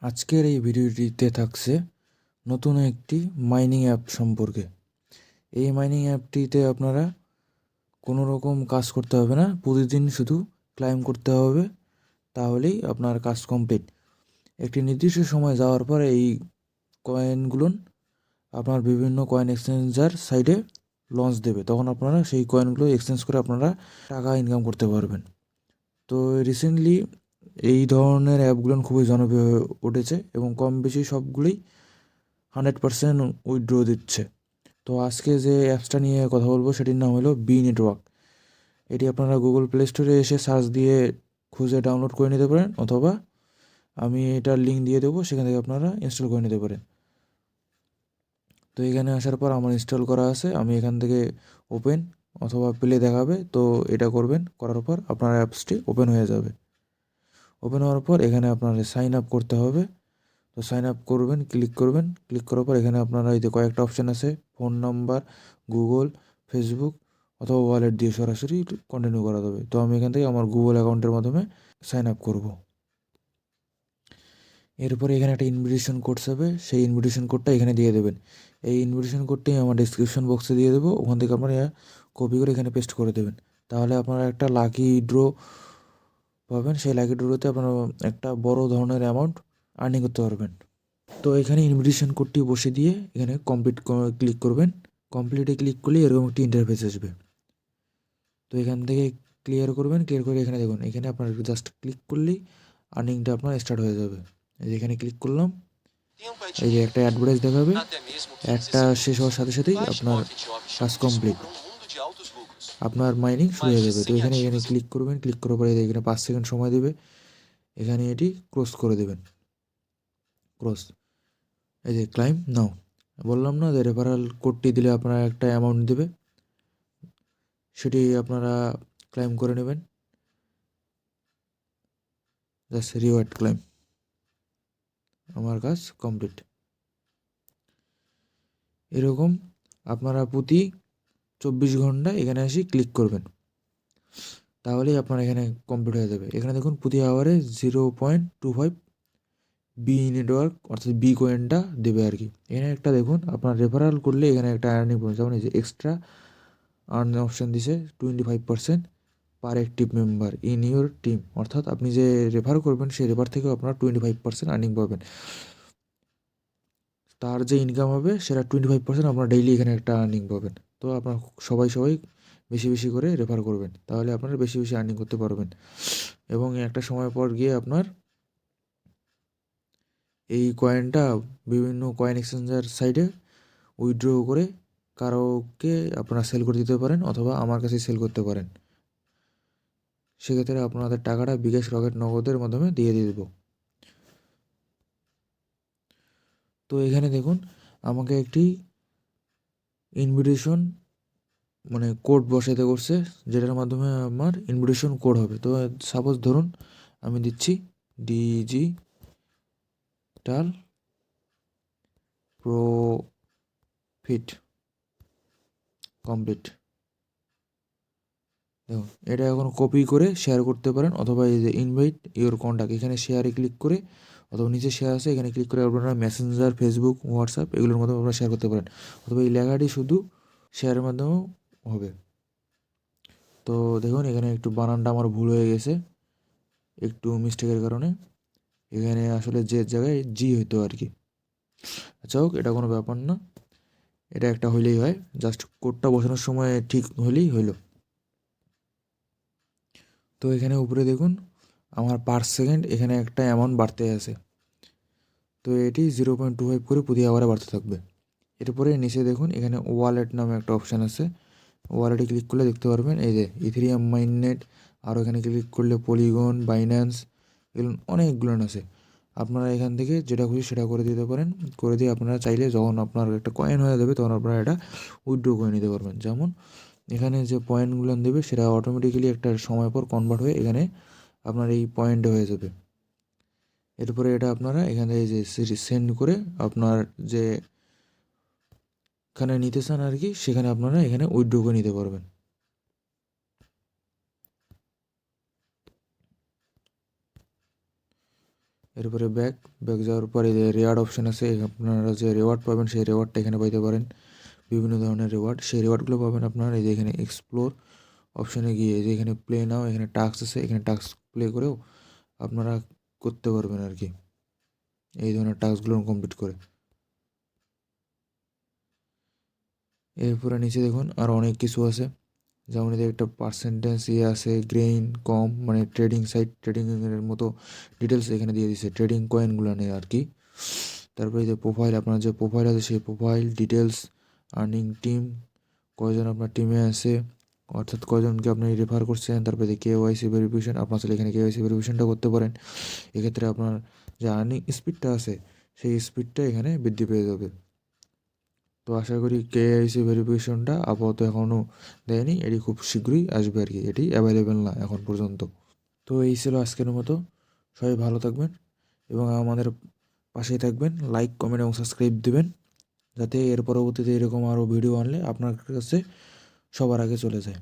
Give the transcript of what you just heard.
আজকের এই ভিডিওটিতে থাকছে নতুন একটি মাইনিং অ্যাপ সম্পর্কে। এই মাইনিং অ্যাপটিতে আপনারা কোনো রকম কাজ করতে হবে না, প্রতিদিন শুধু ক্লাইম করতে হবে, তাহলেই আপনার কাজ কমপ্লিট। একটি নির্দিষ্ট সময় যাওয়ার পর এই কয়েনগুলো আপনার বিভিন্ন কয়েন এক্সচেঞ্জার সাইটে লঞ্চ দেবে, তখন আপনারা সেই কয়েনগুলো এক্সচেঞ্জ করে আপনারা টাকা ইনকাম করতে পারবেন। তো রিসেন্টলি এই ধরনের অ্যাপগুলো খুবই জনপ্রিয় হয়ে উঠেছে এবং কম বেশি সবগুলোই 100% উইথড্র দিচ্ছে। তো আজকে যে অ্যাপসটা নিয়ে কথা বলবো সেটির নাম হলো বি নেটওয়ার্ক। এটি আপনারা গুগল প্লে স্টোরে এসে সার্চ দিয়ে খুঁজে ডাউনলোড করে নিতে পারেন, অথবা আমি এটার লিঙ্ক দিয়ে দেবো, সেখান থেকে আপনারা ইনস্টল করে নিতে পারেন। তো এখানে আসার পর আমার ইনস্টল করা আছে, আমি এখান থেকে ওপেন অথবা প্লে দেখাবে, তো এটা করবেন। করার পর আপনার অ্যাপসটি ওপেন হয়ে যাবে। ওপেন হওয়ার পর এখানে আপনার সাইন আপ করতে হবে। তো সাইন আপ করবেন, ক্লিক করবেন। ক্লিক করার পর এখানে আপনারা এই যে কয়েকটা অপশান আছে, ফোন নাম্বার, গুগল, ফেসবুক অথবা ওয়ালেট দিয়ে সরাসরি কন্টিনিউ করা যাবে। তো আমি এখান থেকে আমার গুগল অ্যাকাউন্টের মাধ্যমে সাইন আপ করব। এরপরে এখানে একটা ইনভিটেশন কোড যাবে, সেই ইনভিটেশন কোডটা এখানে দিয়ে দেবেন। এই ইনভিটেশন কোডটি আমার ডিসক্রিপশন বক্সে দিয়ে দেবো, ওখান থেকে আপনারা কপি করে এখানে পেস্ট করে দেবেন। তাহলে আপনারা একটা লাকি ড্র পাবেন, সেই লাকি ড্রতে আপনারা একটা বড় ধরনের অ্যামাউন্ট আর্নিং করতে পারবেন। তো এখানে ইনভিটেশন কোডটি বসে দিয়ে এখানে কমপ্লিট ক্লিক করবেন। কমপ্লিটে ক্লিক করলে এরকম একটি ইন্টারফেস আসবে। তো এখান থেকে ক্লিয়ার করবেন, ক্লিয়ার করে এখানে দেখুন, এখানে আপনার জাস্ট ক্লিক করলেই আর্নিংটা আপনার স্টার্ট হয়ে যাবে। এই যে এখানে ক্লিক করলাম, এই যে একটা অ্যাডভার্টাইজ দেখাবে, একটা শেষ হওয়ার সাথে সাথেই আপনার কাজ কমপ্লিট, আপনার মাইনিং শুরু হয়ে যাবে। তো এখানে এখানে ক্লিক করবেন, ক্লিক করার পরে এখানে 5 সেকেন্ড সময় দেবে, এখানে এটি ক্লোজ করে দেবেন। ক্লোজ। এই যে ক্লাইম নাও, বললাম না যে রেফারাল কোডটি দিলে আপনারা একটা অ্যামাউন্ট দেবে, সেটি আপনারা ক্লাইম করে নেবেন। জাস্ট রিওয়ার্ড ক্লাইম, আমার কাজ কমপ্লিট। এরকম আপনারা প্রতি 24 ঘন্টা এখানে এসে ক্লিক করবেন, তাহলেই আপনার এখানে কমপ্লিট হয়ে যাবে। এখানে দেখুন প্রতি আওয়ারে 0.25 বি নেটওয়ার্ক অর্থাৎ বি কয়েনটা দেবে আর কি। এখানে একটা দেখুন, আপনার রেফারাল করলে এখানে একটা আর্নিং পাবেন, যেমন এই যে এক্সট্রা আর্ন অপশান দিছে 25% per active member in your team, অর্থাৎ আপনি যে রেফার করবেন সেই রেফার থেকেও আপনার 25% আর্নিং পাবেন। তার যে ইনকাম হবে সেটা 25% আপনার ডেইলি এখানে একটা আর্নিং পাবেন। তো আপনার সবাই বেশি বেশি করে রেফার করবেন, তাহলে আপনারা বেশি বেশি আর্নিং করতে পারবেন। এবং একটা সময় পর গিয়ে আপনার এই কয়েনটা বিভিন্ন কয়েন এক্সচেঞ্জার সাইটে উইথড্র করে কারোকে আপনারা সেল করে দিতে পারেন, অথবা আমার কাছে সেল করতে পারেন। সেক্ষেত্রে আপনাদের টাকাটা বিকাশ, রকেট, নগদের মাধ্যমে দিয়ে দেবো। তো এখানে দেখুন, আমাকে একটি ইনভিটেশন মানে কোড বসাতে করছে, যেটার মাধ্যমে আমার ইনভিটেশন কোড হবে। তো সাপোজ ধরুন আমি দিচ্ছি ডিজিটাল প্রফিট কমপ্লিট। দেখুন, এটা এখন কপি করে শেয়ার করতে পারেন, অথবা এই যে ইনভাইট ইওর কন্ট্যাক্ট, এখানে শেয়ারে ক্লিক করে, অথবা নিচে শেয়ার আছে এখানে ক্লিক করে আপনারা মেসেঞ্জার, ফেসবুক, হোয়াটসঅ্যাপ এগুলোর মাধ্যমে আপনারা শেয়ার করতে পারেন, অথবা এই লেখাটি শুধু শেয়ারের মাধ্যমেও হবে। তো দেখুন এখানে একটু বানানটা আমার ভুল হয়ে গেছে, একটু মিস্টেকের কারণে। এখানে আসলে যে জায়গায় জি হইতো আর কি। আচ্ছা হোক, এটা কোনো ব্যাপার না, এটা একটা হইলেই হয়, জাস্ট কোডটা বসানোর সময় ঠিক হলেই হইলো। তো এখানে উপরে দেখুন আমার পার সেকেন্ড এখানে একটা অ্যামাউন্ট বাড়তে আছে। তো এটি 0.25 করে প্রতি আওয়ারে বাড়তে থাকবে। এরপরে নিচে দেখুন এখানে ওয়ালেট নামে একটা অপশান আছে, ওয়ালেটে ক্লিক করলে দেখতে পারবেন এই যে ইথেরিয়াম মাইননেট, আর এখানে ক্লিক করলে পলিগন, বাইন্যান্স, এগুলো অনেকগুলো আছে। আপনারা এখান থেকে যেটা খুশি সেটা করে দিতে পারেন। করে দিয়ে আপনারা চাইলে যখন আপনার একটা কয়েন হয়ে যাবে তখন আপনারা এটা উইথড্র করে নিতে পারবেন। যেমন এখানে যে পয়েন্টগুলো দেবে সেটা অটোমেটিক্যালি একটা সময় পর কনভার্ট হয়ে এখানে আপনার এই পয়েন্টে হয়ে যাবে। এরপরে এটা আপনারা এখানে এই যে সেন্ড করে আপনার যে এখানে নিতে চান আর কি, সেখানে আপনারা এখানে উইথড্র করে নিতে পারবেন। এরপরে ব্যাক যাওয়ার পরে যে রেওয়ার্ড অপশান আছে, আপনারা যে রেওয়ার্ড পাবেন সেই রেওয়ার্ডটা এখানে পাইতে পারেন, বিভিন্ন ধরনের রেওয়ার্ড। সেই রেওয়ার্ডগুলো পাবেন আপনারা এই যে এখানে এক্সপ্লোর অপশানে গিয়ে, যে এখানে প্লে নাও, এখানে টাস্ক আছে, এখানে টাস্ক প্লে করেও আপনারা করতে পারবেন আর কি, এই ধরনের টাস্কগুলো কমপ্লিট করে। এরপরে নিচে দেখুন আরও অনেক কিছু আছে, যেমন এদের একটা পার্সেন্টেজ আছে, গ্রেইন কম, মানে ট্রেডিং সাইট, ট্রেডিংয়ের মতো ডিটেলস এখানে দিয়ে দিচ্ছে, ট্রেডিং কয়েনগুলো নেই আর কি। তারপরে যে প্রোফাইল, আপনার যে প্রোফাইল আছে সেই প্রোফাইল ডিটেলস, আর্নিং টিম, কয়জন আপনার টিমে আছে, অর্থাৎ কয়জনকে আপনি রেফার করছেন। তারপরে যে কেওয়াইসি ভেরিফিকেশন, আপনার আসলে এখানে কেওয়াইসি ভেরিফিকেশনটা করতে পারেন। এক্ষেত্রে আপনার যে আর্নিং স্পিডটা আছে সেই স্পিডটা এখানে বৃদ্ধি পেয়ে যাবে। তো আশা করি কেওয়াইসি ভেরিফিকেশনটা আপাতত এখনও দেয়নি, এটি খুব শীঘ্রই আসবে আর কি, এটি অ্যাভেলেবেল না এখন পর্যন্ত। তো এই ছিল আজকের মতো, সবাই ভালো থাকবেন এবং আমাদের পাশেই থাকবেন, লাইক কমেন্ট এবং সাবস্ক্রাইব দেবেন, যাতে এর পরবর্তীতে এরকম আরও ভিডিও আনলে আপনার কাছে সবার আগে চলে যায়।